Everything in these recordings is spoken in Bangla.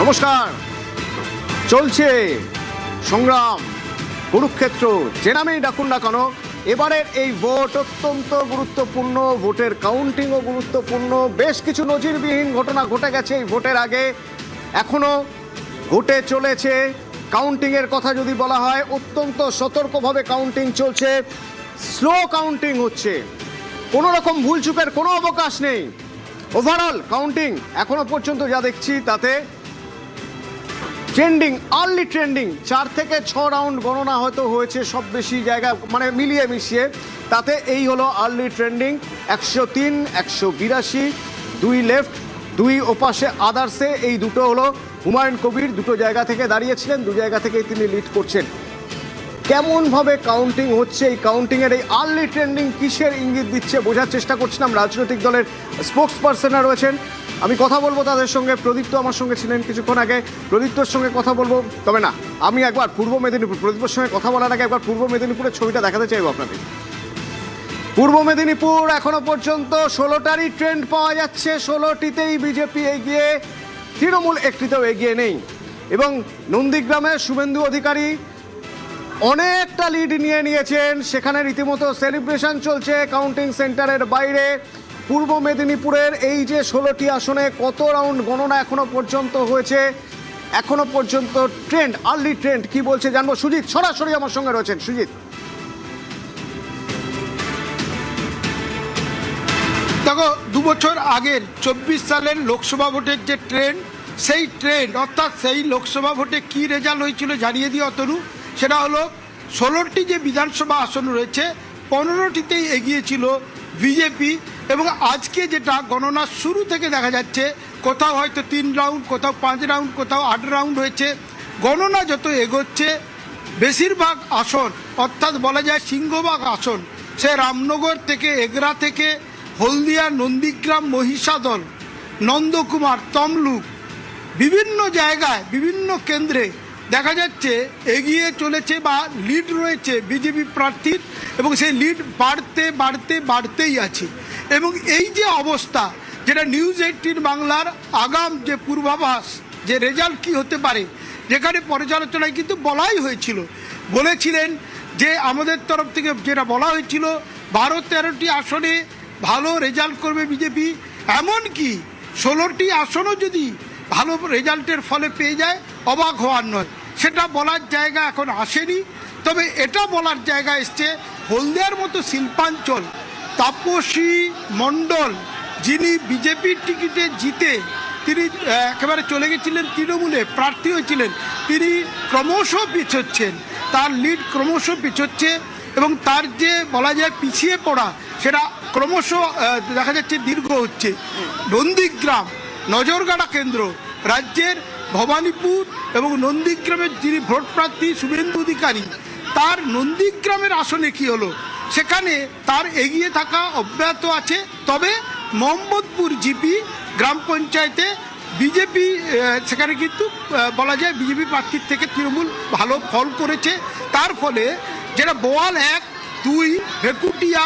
নমস্কার। চলছে সংগ্রাম, কুরুক্ষেত্র, যে নামেই ডাকুন না কেন, এবারের এই ভোট অত্যন্ত গুরুত্বপূর্ণ। ভোটের কাউন্টিংও গুরুত্বপূর্ণ। বেশ কিছু নজিরবিহীন ঘটনা ঘটে গেছে এই ভোটের আগে, এখনো ঘটে চলেছে। কাউন্টিংয়ের কথা যদি বলা হয়, অত্যন্ত সতর্কভাবে কাউন্টিং চলছে, স্লো কাউন্টিং হচ্ছে, কোনো রকম ভুলচুকের কোনো অবকাশ নেই। ওভারঅল কাউন্টিং এখনো পর্যন্ত যা দেখছি তাতে ট্রেন্ডিং, আর্লি ট্রেন্ডিং 4 থেকে 6 রাউন্ড গণনা হয়তো হয়েছে সব বেশি জায়গা, মানে মিলিয়ে মিশিয়ে, তাতে এই হলো আর্লি ট্রেন্ডিং। 103, 182, 2 লেফট, 2 ওপাশে আদার্সে, এই দুটো হলো হুমায়ুন কবির দুটো জায়গা থেকে দাঁড়িয়েছিলেন, দু জায়গা থেকেই তিনি লিড করছেন। কেমনভাবে কাউন্টিং হচ্ছে, এই কাউন্টিংয়ের এই আর্লি ট্রেন্ডিং কিসের ইঙ্গিত দিচ্ছে বোঝার চেষ্টা করছিলাম। রাজনৈতিক দলের স্পোক্স পার্সনরা রয়েছেন, আমি কথা বলবো তাদের সঙ্গে। প্রদীপ্ত আমার সঙ্গে ছিলেন কিছুক্ষণ আগে, প্রদীপ্তর সঙ্গে কথা বলবো। তবে না, আমি একবার পূর্ব মেদিনীপুর, প্রদীপ্তর সঙ্গে কথা বলার আগে একবার পূর্ব মেদিনীপুরের ছবিটা দেখাতে চাইবো আপনাদের। পূর্ব মেদিনীপুর এখনো পর্যন্ত 16টারই ট্রেন্ড পাওয়া যাচ্ছে, 16টিতেই বিজেপি এগিয়ে, তৃণমূল একটিতেও এগিয়ে নেই। এবং নন্দীগ্রামে শুভেন্দু অধিকারী অনেকটা লিড নিয়ে নিয়েছেন, সেখানে রীতিমতো সেলিব্রেশন চলছে কাউন্টিং সেন্টারের বাইরে। পূর্ব মেদিনীপুরের এই যে 16টি আসনে কত রাউন্ড গণনা এখনো পর্যন্ত হয়েছে, এখনো পর্যন্ত ট্রেন্ড, আর্লি ট্রেন্ড কি বলছে জানবো। সুজিত সরাসরি আমার সঙ্গে রয়েছেন। সুজিত, দেখো, 2 বছর আগের 24 সালের লোকসভা ভোটের যে ট্রেন্ড, সেই ট্রেন্ড অর্থাৎ সেই লোকসভা ভোটে কি রেজাল্ট হয়েছিল জানিয়ে দিই অতনু। সেটা হলো 16টি যে বিধানসভা আসন রয়েছে 15টিতেই এগিয়েছিল বিজেপি। এবং আজকে যেটা গণনার শুরু থেকে দেখা যাচ্ছে, কোথাও হয়তো 3 রাউন্ড, কোথাও 5 রাউন্ড, কোথাও 8 রাউন্ড হয়েছে। গণনা যত এগোচ্ছে বেশিরভাগ আসন, অর্থাৎ বলা যায় সিংহভাগ আসন, সে রামনগর থেকে, এগরা থেকে, হলদিয়া, নন্দীগ্রাম, মহিষাদল, নন্দকুমার, তমলুক, বিভিন্ন জায়গায় বিভিন্ন কেন্দ্রে দেখা যাচ্ছে এগিয়ে চলেছে বা লিড রয়েছে বিজেপি প্রার্থীর। এবং সেই লিড বাড়তে বাড়তে বাড়তেই আছে। এবং এই যে অবস্থা, যেটা নিউজ 18 বাংলার আগাম যে পূর্বাভাস, যে রেজাল্ট কি হতে পারে, যেখানে পর্যালোচনায় কিন্তু বলাই হয়েছিল, বলেছিলেন যে আমাদের তরফ থেকে যেটা বলা হয়েছিল 12-13টি আসনে ভালো রেজাল্ট করবে বিজেপি। এমনকি 16টি আসনও যদি ভালো রেজাল্টের ফলে পেয়ে যায় অবাক হওয়ার নয়, সেটা বলার জায়গা এখন আসেনি। তবে এটা বলার জায়গা এসছে হলদিয়ার মতো শিল্পাঞ্চল, তাপসী মণ্ডল যিনি বিজেপির টিকিটে জিতে তিনি একেবারে চলে গেছিলেন তৃণমূলে, প্রার্থী হয়েছিলেন, তিনি ক্রমশ পিছোচ্ছেন, তার লিড ক্রমশ পিছোচ্ছে। এবং তার যে বলা যায় পিছিয়ে পড়া, সেটা ক্রমশ দেখা যাচ্ছে দীর্ঘ হচ্ছে। নন্দীগ্রাম নজরগাড়া কেন্দ্র, রাজ্যের ভবানীপুর এবং নন্দীগ্রামের যিনি ভোট প্রার্থী শুভেন্দু অধিকারী, তার নন্দীগ্রামের আসনে কি হলো, সেখানে তার এগিয়ে থাকা অব্যাহত আছে। তবে মোহাম্মদপুর জিপি গ্রাম পঞ্চায়েতে বিজেপি, সেখানে কিন্তু বলা যায় বিজেপি প্রার্থীর থেকে তৃণমূল ভালো ফল করেছে। তার ফলে যেটা বোয়াল 1, 2, ভেকুটিয়া,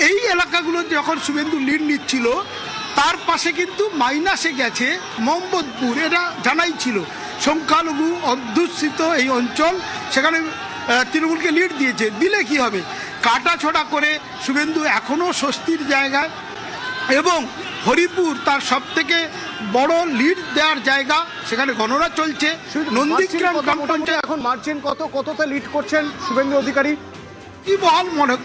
এই এলাকাগুলো যখন শুভেন্দু লিড নিচ্ছিল, তার পাশে কিন্তু মাইনাসে গেছে মোহাম্মদপুর, এটা জানাই ছিল। সংখ্যালঘু অধ্যুষিত এই অঞ্চল, সেখানে তৃণমূলকে লিড দিয়েছে। দিলে কি হবে, কাটাছড়া করে শুভেন্দু এখনও স্বস্তির জায়গায়। এবং হরিপুর তার সব থেকে বড় লিড দেওয়ার জায়গা, সেখানে গণনা চলছে। নন্দীগ্রাম গ্রাম পঞ্চায়েত এখন মার্জিন কততে লিড করছেন শুভেন্দু অধিকারী? কি বহাল মনে,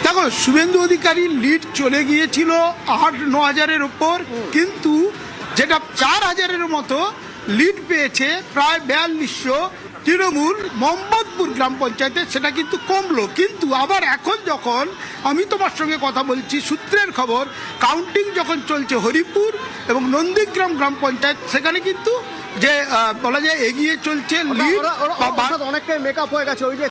দেখো, শুভেন্দু অধিকারী লিড চলে গিয়েছিল 8-9 হাজারের ওপর, কিন্তু যেটা 4 হাজারের মতো লিড পেয়েছে প্রায় 4200 তৃণমূল মোহাম্মদপুর গ্রাম পঞ্চায়েতে, সেটা কিন্তু কমলো। কিন্তু আবার এখন যখন আমি তোমার সঙ্গে কথা বলছি, সূত্রের খবর, কাউন্টিং যখন চলছে হরিপুর এবং নন্দীগ্রাম গ্রাম পঞ্চায়েত, সেখানে কিন্তু যে বলা যায় এগিয়ে চলছে লিড, অনেকটাই মেকআপ হয়ে গেছে। ওই যে